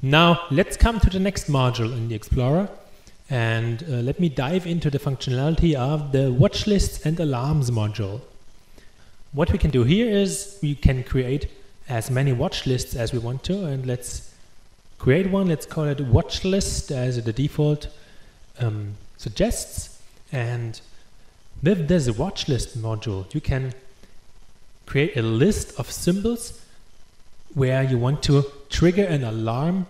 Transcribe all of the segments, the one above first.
Now let's come to the next module in the Explorer, and let me dive into the functionality of the Watchlists and Alarms module. What we can do here is we can create as many watch lists as we want to, and let's create one. Let's call it Watchlist as the default suggests. And with this Watchlist module, you can create a list of symbols where you want to trigger an alarm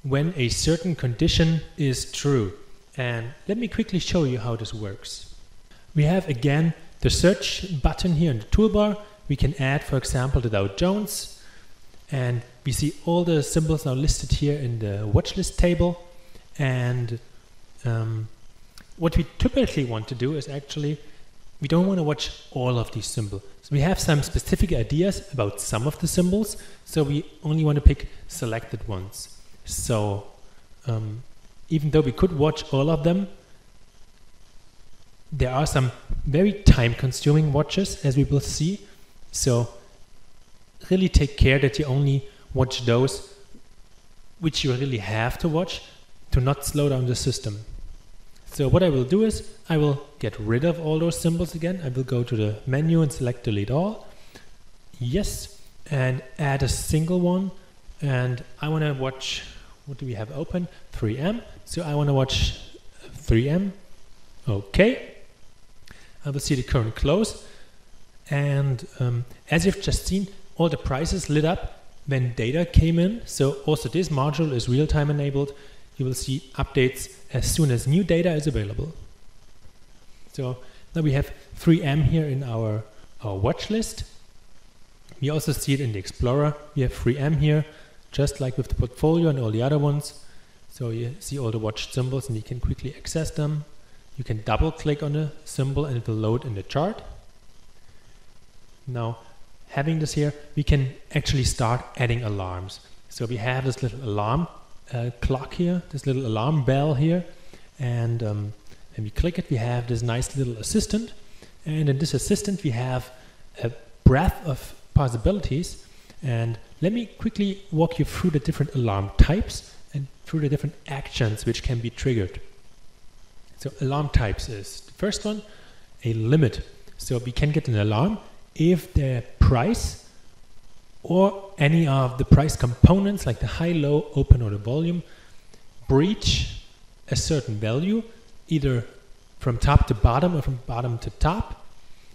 when a certain condition is true. And let me quickly show you how this works. We have again the search button here in the toolbar. We can add, for example, the Dow Jones, and we see all the symbols now listed here in the watch list table. And what we typically want to do is actually, we don't want to watch all of these symbols. So we have some specific ideas about some of the symbols, so we only want to pick selected ones. So even though we could watch all of them, there are some very time-consuming watches, as we will see. So really take care that you only watch those which you really have to watch to not slow down the system. So what I will do is I will get rid of all those symbols again. I will go to the menu and select delete all. Yes, and add a single one. And I want to watch, what do we have open? 3M. So I want to watch 3M. Okay. I will see the current close. And as you've just seen, all the prices lit up when data came in. So also this module is real-time enabled. You will see updates as soon as new data is available. So now we have 3M here in our watch list. We also see it in the Explorer. We have 3M here, just like with the portfolio and all the other ones. So you see all the watch symbols and you can quickly access them. You can double click on the symbol and it will load in the chart. Now, having this here, we can actually start adding alarms. So we have this little alarm clock here, this little alarm bell here, and when we click it, we have this nice little assistant. And in this assistant, we have a breadth of possibilities. And let me quickly walk you through the different alarm types and through the different actions which can be triggered. So alarm types is the first one, a limit. So we can get an alarm if the price or any of the price components like the high, low, open or the volume breach a certain value, either from top to bottom or from bottom to top.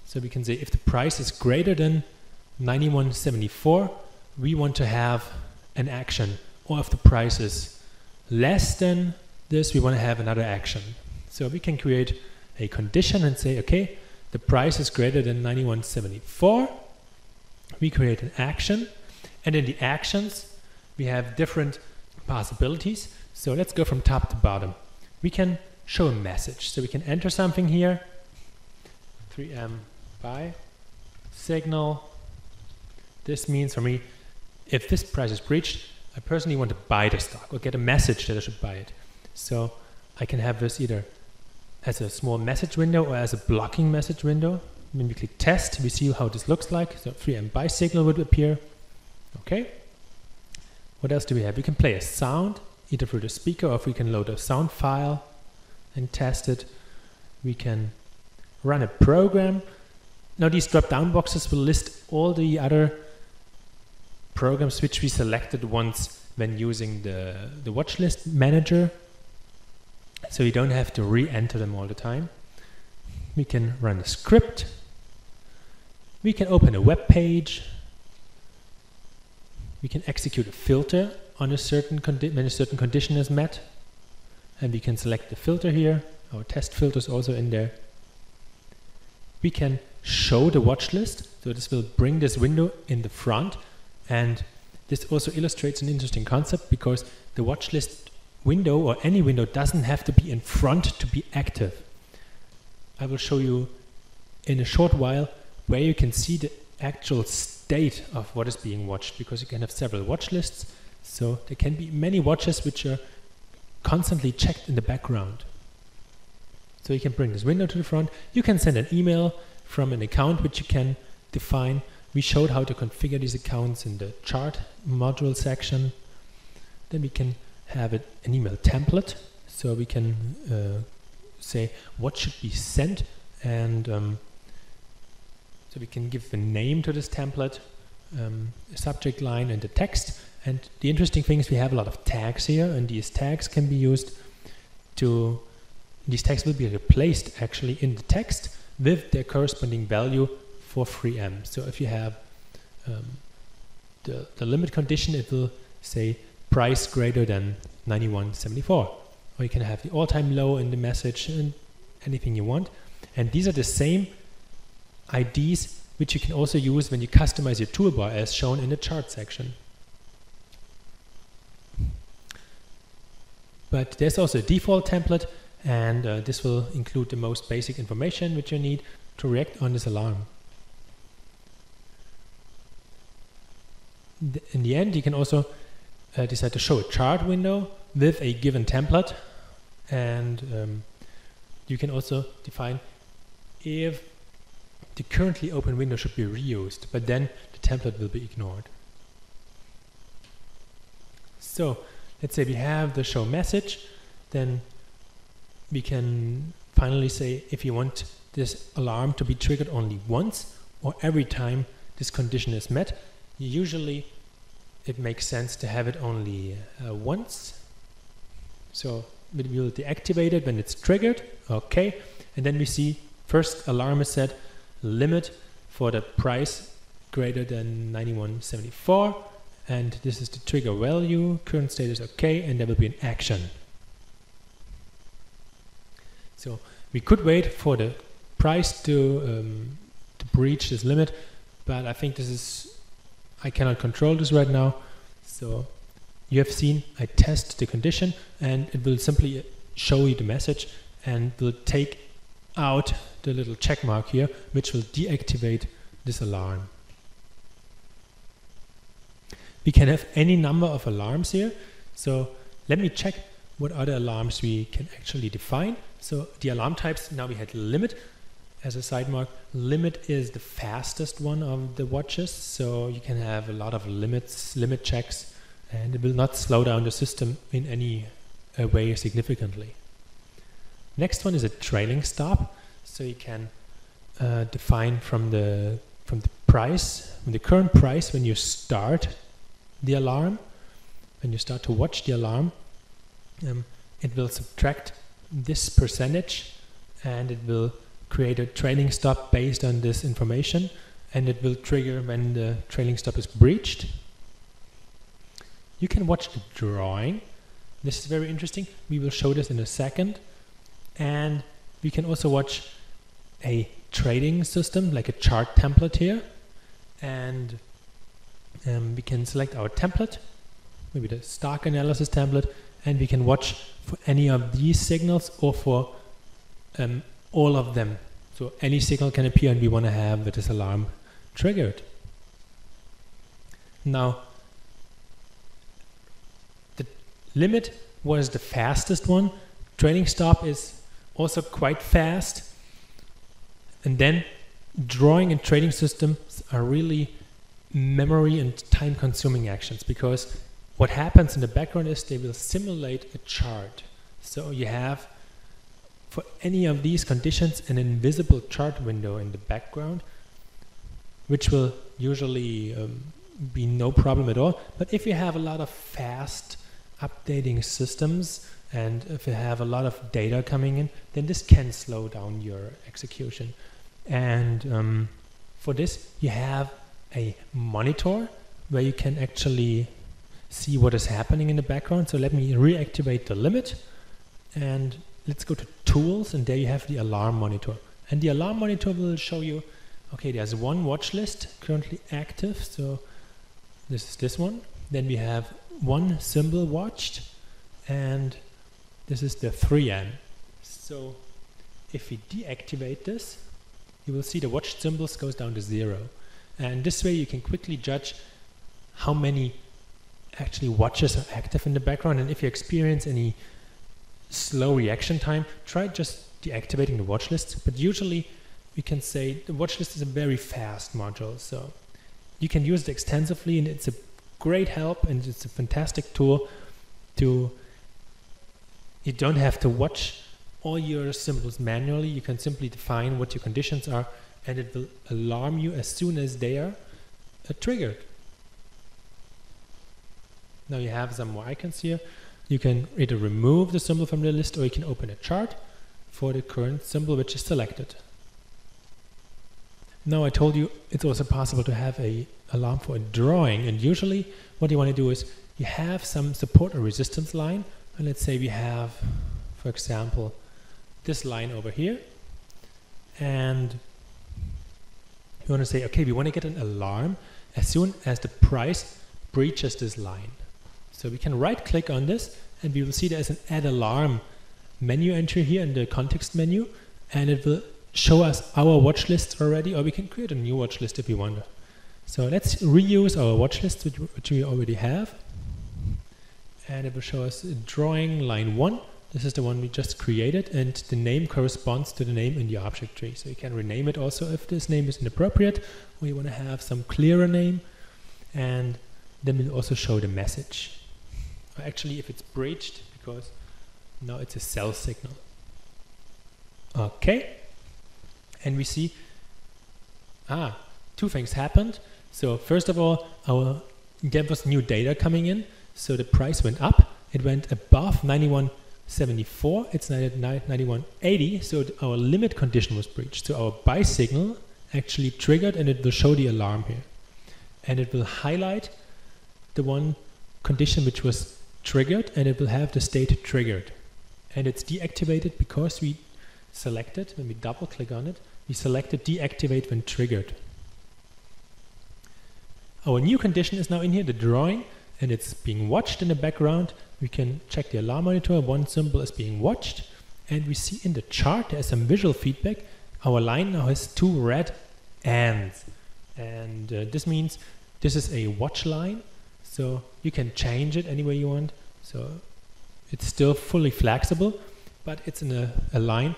So we can say if the price is greater than 91.74, we want to have an action. Or if the price is less than this, we want to have another action. So we can create a condition and say, okay, the price is greater than 91.74. We create an action, and in the actions we have different possibilities. So let's go from top to bottom. We can show a message. So we can enter something here. 3M buy signal. This means for me, if this price is breached, I personally want to buy the stock or get a message that I should buy it. So I can have this either as a small message window or as a blocking message window. When we click test, we see how this looks like. So 3M buy signal would appear. Okay. What else do we have? We can play a sound either through the speaker or if we can load a sound file and test it. We can run a program. Now these drop-down boxes will list all the other programs which we selected once when using the watch list manager. So you don't have to re-enter them all the time. We can run a script. We can open a web page. We can execute a filter on a certain when a certain condition is met. And we can select the filter here. Our test filter is also in there. We can show the watch list. So this will bring this window in the front. And this also illustrates an interesting concept because the watch list window or any window doesn't have to be in front to be active. I will show you in a short while where you can see the actual state of what is being watched, because you can have several watch lists. So there can be many watches which are constantly checked in the background. So you can bring this window to the front. You can send an email from an account which you can define. We showed how to configure these accounts in the chart module section. Then we can have an email template, so we can say what should be sent, and so we can give a name to this template, a subject line and a text. And the interesting thing is we have a lot of tags here, and these tags can be used to, these tags will be replaced actually in the text with their corresponding value for 3M. So if you have the limit condition, it will say price greater than 91.74. Or you can have the all-time low in the message and anything you want. And these are the same IDs which you can also use when you customize your toolbar as shown in the chart section. But there's also a default template, and this will include the most basic information which you need to react on this alarm. In the end, you can also decide to show a chart window with a given template, and you can also define if the currently open window should be reused, but then the template will be ignored. So let's say we have the show message, then we can finally say if you want this alarm to be triggered only once or every time this condition is met. Usually it makes sense to have it only once. So we will deactivate it when it's triggered, okay, and then we see first alarm is set, limit for the price greater than 91.74, and this is the trigger value, current state is okay, and there will be an action. So we could wait for the price to breach this limit, but I think this is, I cannot control this right now. So you have seen I test the condition, and it will simply show you the message and will take out the little check mark here, which will deactivate this alarm. We can have any number of alarms here. So let me check what other alarms we can actually define. So the alarm types, now we had limit as a side mark. Limit is the fastest one of the watches. So you can have a lot of limit checks, and it will not slow down the system in any way significantly. Next one is a trailing stop. So you can define from the price, from the current price when you start the alarm, when you start to watch the alarm, it will subtract this percentage, and it will create a trailing stop based on this information, and it will trigger when the trailing stop is breached. You can watch the drawing. This is very interesting. We will show this in a second. And we can also watch a trading system, like a chart template here. And we can select our template, maybe the stock analysis template, and we can watch for any of these signals or for all of them. So any signal can appear, and we want to have this alarm triggered. Now, the limit was the fastest one. Trailing stop is also quite fast. And then drawing and trading systems are really memory and time consuming actions, because what happens in the background is they will simulate a chart. So you have, for any of these conditions, an invisible chart window in the background, which will usually be no problem at all. But if you have a lot of fast updating systems, and if you have a lot of data coming in, then this can slow down your execution. And for this, you have a monitor where you can actually see what is happening in the background. So let me reactivate the limit, and let's go to tools, and there you have the alarm monitor. And the alarm monitor will show you, okay, there's one watch list currently active, so this is this one. Then we have one symbol watched, and this is the 3M. So if we deactivate this, you will see the watch symbols goes down to 0. And this way you can quickly judge how many actually watches are active in the background. And if you experience any slow reaction time, try just deactivating the watch list. But usually we can say the watch list is a very fast module, so you can use it extensively, and it's a great help, and it's a fantastic tool you don't have to watch all your symbols manually. You can simply define what your conditions are, and it will alarm you as soon as they are triggered. Now you have some more icons here. You can either remove the symbol from the list, or you can open a chart for the current symbol which is selected. Now I told you it's also possible to have an alarm for a drawing, and usually what you want to do is you have some support or resistance line, and let's say we have, for example, this line over here, and you want to say, okay, we want to get an alarm as soon as the price breaches this line. So we can right click on this, and we will see there's an add alarm menu entry here in the context menu, and it will show us our watch list already, or we can create a new watch list if we want. So let's reuse our watch list which we already have, and it will show us drawing line 1. This is the one we just created, and the name corresponds to the name in the object tree. So you can rename it also if this name is inappropriate, or you want to have some clearer name, and then we'll also show the message. Actually, if it's breached, because now it's a sell signal. Okay, and we see two things happened. So first of all, there was new data coming in, so the price went up. It went above 91.74. It's now at 91.80. So our limit condition was breached. So our buy signal actually triggered, and it will show the alarm here, and it will highlight the one condition which was triggered, and it will have the state triggered, and it's deactivated because we selected, when we double click on it, we selected deactivate when triggered. Our new condition is now in here, the drawing, and it's being watched in the background. We can check the alarm monitor. One symbol is being watched, and we see in the chart there's some visual feedback. Our line now has 2 red ends, and this means this is a watch line, so you can change it any way you want. So it's still fully flexible, but it's in a line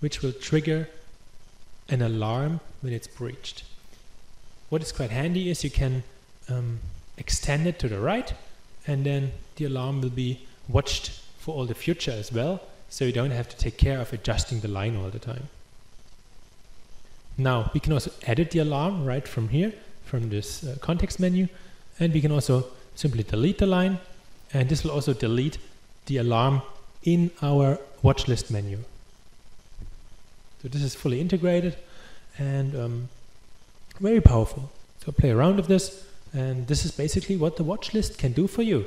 which will trigger an alarm when it's breached. What is quite handy is you can extend it to the right, and then the alarm will be watched for all the future as well, so you don't have to take care of adjusting the line all the time. Now we can also edit the alarm right from here, from this context menu, and we can also simply delete the line, and this will also delete the alarm in our watch list menu. So this is fully integrated and very powerful. So play around with this, and this is basically what the watch list can do for you.